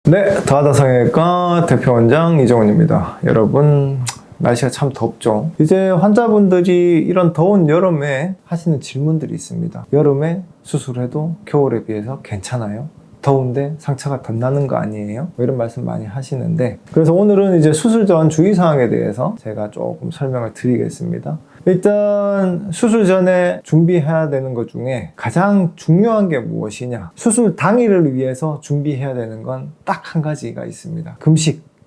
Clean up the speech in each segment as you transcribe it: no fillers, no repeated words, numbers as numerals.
네, 더하다 성형외과 대표원장 이정훈입니다. 여러분, 날씨가 참 덥죠? 이제 환자분들이 이런 더운 여름에 하시는 질문들이 있습니다. 여름에 수술해도 겨울에 비해서 괜찮아요? 더운데 상처가 덧 나는 거 아니에요? 뭐 이런 말씀 많이 하시는데, 그래서 오늘은 이제 수술 전 주의사항에 대해서 제가 조금 설명을 드리겠습니다. 일단 수술 전에 준비해야 되는 것 중에 가장 중요한 게 무엇이냐, 수술 당일을 위해서 준비해야 되는 건 딱 한 가지가 있습니다.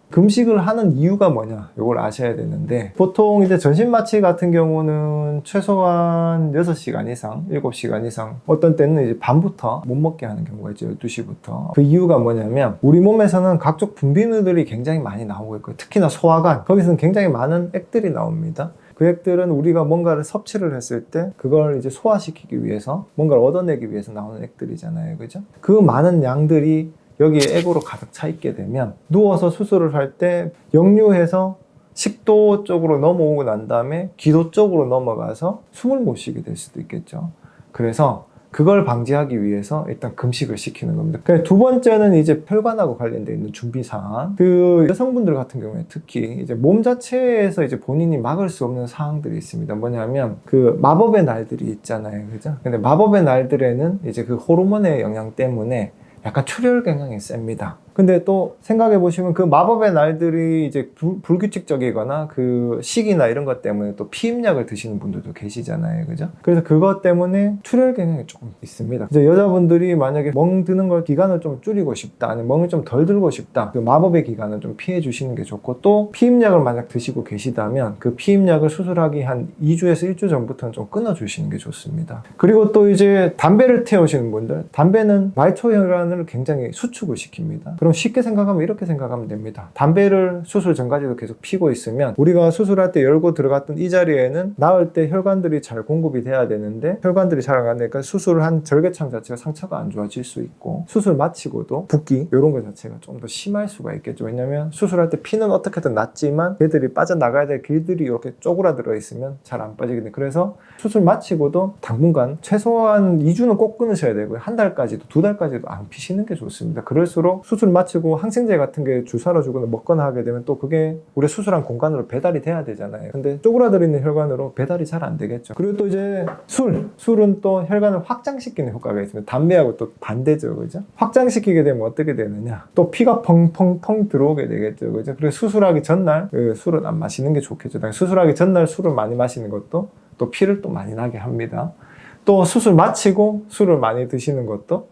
금식을 하는 이유가 뭐냐, 이걸 아셔야 되는데, 보통 이제 전신 마취 같은 경우는 최소한 6시간 이상, 7시간 이상, 어떤 때는 이제 밤부터 못 먹게 하는 경우가 있죠. 12시부터. 그 이유가 뭐냐면, 우리 몸에서는 각종 분비물들이 굉장히 많이 나오고 있고요. 특히나 소화관, 거기서는 굉장히 많은 액들이 나옵니다. 그 액들은 우리가 뭔가를 섭취를 했을 때 그걸 이제 소화시키기 위해서, 뭔가를 얻어내기 위해서 나오는 액들이잖아요. 그죠? 그 많은 양들이 여기에 액으로 가득 차 있게 되면 누워서 수술을 할 때 역류해서 식도 쪽으로 넘어오고 난 다음에 기도 쪽으로 넘어가서 숨을 못 쉬게 될 수도 있겠죠. 그래서 그걸 방지하기 위해서 일단 금식을 시키는 겁니다. 두 번째는 이제 혈관하고 관련되어 있는 준비사항. 그 여성분들 같은 경우에 특히 이제 몸 자체에서 이제 본인이 막을 수 없는 사항들이 있습니다. 뭐냐면 그 마법의 날들이 있잖아요. 그죠? 근데 마법의 날들에는 이제 그 호르몬의 영향 때문에 약간 출혈 경향이 셉니다. 근데 또 생각해 보시면 그 마법의 날들이 이제 불규칙적이거나 그 식이나 이런 것 때문에 또 피임약을 드시는 분들도 계시잖아요. 그죠? 그래서 그것 때문에 출혈 경향이 조금 있습니다. 이제 여자분들이 만약에 멍 드는 걸 기간을 좀 줄이고 싶다, 아니면 멍을 좀 덜 들고 싶다, 그 마법의 기간은 좀 피해 주시는 게 좋고, 또 피임약을 만약 드시고 계시다면 그 피임약을 수술하기 한 2주에서 1주 전부터는 좀 끊어 주시는 게 좋습니다. 그리고 또 이제 담배를 태우시는 분들, 담배는 말초혈관을 굉장히 수축을 시킵니다. 그럼 쉽게 생각하면 이렇게 생각하면 됩니다. 담배를 수술 전까지도 계속 피고 있으면 우리가 수술할 때 열고 들어갔던 이 자리에는 나을 때 혈관들이 잘 공급이 돼야 되는데 혈관들이 잘 안 가니까 수술을 한 절개창 자체가 상처가 안 좋아질 수 있고, 수술 마치고도 붓기 이런 것 자체가 좀 더 심할 수가 있겠죠. 왜냐면 수술할 때 피는 어떻게든 났지만 얘들이 빠져나가야 될 길들이 이렇게 쪼그라들어 있으면 잘 안 빠지거든요. 그래서 수술 마치고도 당분간 최소한 2주는 꼭 끊으셔야 되고요. 한 달까지도 2달까지도 안 피시는 게 좋습니다. 그럴수록 수술 마치고 항생제 같은 게 주사로 주거나 먹거나 하게 되면 또 그게 우리 수술한 공간으로 배달이 돼야 되잖아요. 근데 쪼그라들어있는 혈관으로 배달이 잘 안 되겠죠. 그리고 또 이제 술은 또 혈관을 확장시키는 효과가 있습니다. 담배하고 또 반대죠. 그죠? 확장시키게 되면 어떻게 되느냐, 또 피가 펑펑펑 들어오게 되겠죠. 그죠? 그래서 수술하기 전날 술은 안 마시는 게 좋겠죠. 수술하기 전날 술을 많이 마시는 것도 또 피를 또 많이 나게 합니다. 또 수술 마치고 술을 많이 드시는 것도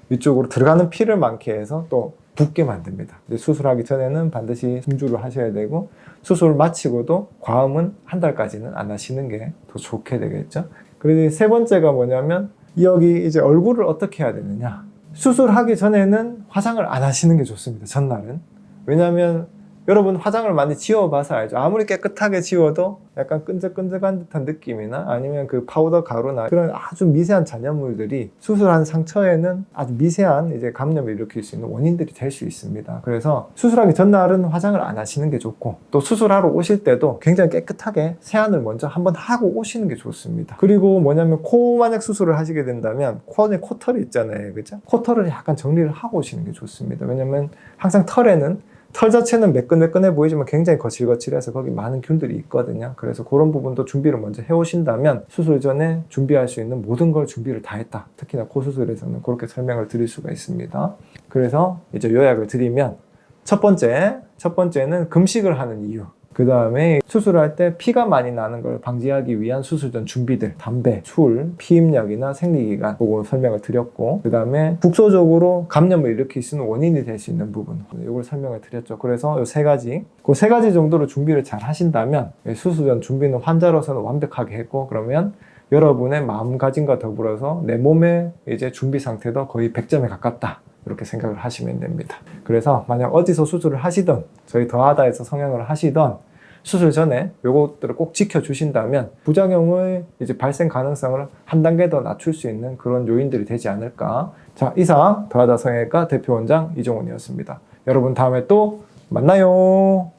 위쪽으로 들어가는 피를 많게 해서 또 붓게 만듭니다. 수술하기 전에는 반드시 음주를 하셔야 되고, 수술 마치고도 과음은 한 달까지는 안 하시는 게 더 좋게 되겠죠. 그리고 세 번째가 뭐냐면, 여기 이제 얼굴을 어떻게 해야 되느냐. 수술하기 전에는 화장을 안 하시는 게 좋습니다. 전날은. 왜냐하면 여러분 화장을 많이 지워봐서 알죠. 아무리 깨끗하게 지워도 약간 끈적끈적한 듯한 느낌이나 아니면 그 파우더 가루나 그런 아주 미세한 잔여물들이 수술한 상처에는 아주 미세한 이제 감염을 일으킬 수 있는 원인들이 될 수 있습니다. 그래서 수술하기 전날은 화장을 안 하시는 게 좋고, 또 수술하러 오실 때도 굉장히 깨끗하게 세안을 먼저 한번 하고 오시는 게 좋습니다. 그리고 뭐냐면 코 만약 수술을 하시게 된다면 코에 코털이 있잖아요. 그죠? 코털을 약간 정리를 하고 오시는 게 좋습니다. 왜냐면 항상 털 자체는 매끈매끈해 보이지만 굉장히 거칠거칠해서 거기 많은 균들이 있거든요. 그래서 그런 부분도 준비를 먼저 해오신다면 수술 전에 준비할 수 있는 모든 걸 준비를 다 했다. 특히나 코 수술에서는 그렇게 설명을 드릴 수가 있습니다. 그래서 이제 요약을 드리면, 첫 번째는 금식을 하는 이유. 그 다음에 수술할 때 피가 많이 나는 걸 방지하기 위한 수술 전 준비들, 담배, 술, 피임약이나 생리기간, 그거 설명을 드렸고, 그 다음에 국소적으로 감염을 일으킬 수 있는 원인이 될 수 있는 부분, 이걸 설명을 드렸죠. 그래서 이 세 가지, 그 세 가지 정도로 준비를 잘 하신다면 수술 전 준비는 환자로서는 완벽하게 했고, 그러면 여러분의 마음가짐과 더불어서 내 몸의 이제 준비 상태도 거의 100점에 가깝다, 이렇게 생각을 하시면 됩니다. 그래서 만약 어디서 수술을 하시든, 저희 더하다에서 성형을 하시든, 수술 전에 요것들을 꼭 지켜주신다면 부작용의 이제 발생 가능성을 한 단계 더 낮출 수 있는 그런 요인들이 되지 않을까. 자, 이상 더하다 성형외과 대표원장 이정훈이었습니다. 여러분 다음에 또 만나요.